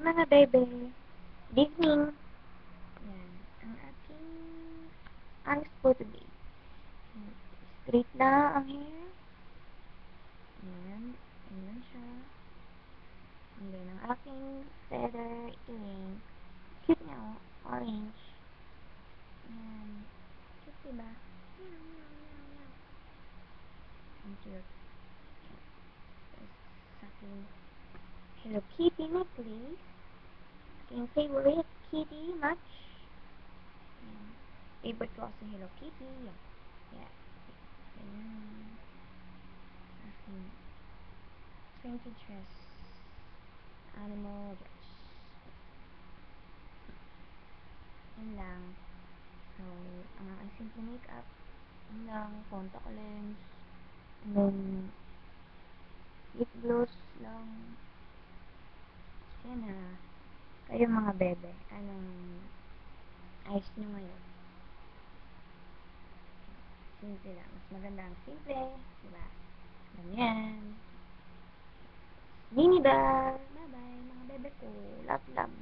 Mga bebe, good evening. Yan, ang aking ayos po today. Straight na ang hair. Yan, yan siya. And then, ang aking feather ink. Cute niya, oh. Orange. Yan. Cute, diba? Meow, meow, meow, meow. Ang cute. Sa aking Hello Kitty necklace. Aking favorite kitty match. Yan. Favorite ko kasi Hello Kitty. Yan. Yan. Ganyan. Aking Frenchie dress. Animal dress. Yan lang. So, ang aking simple makeup. Yan lang. Contact lens. And then, lip gloss lang. Yan na. Kayo mga bebe. Anong ayos nyo ngayon? Simple lang. Mas maganda ang simple. Diba? Ganyan. Mini bell. Bye-bye, mga bebe ko. Love, love.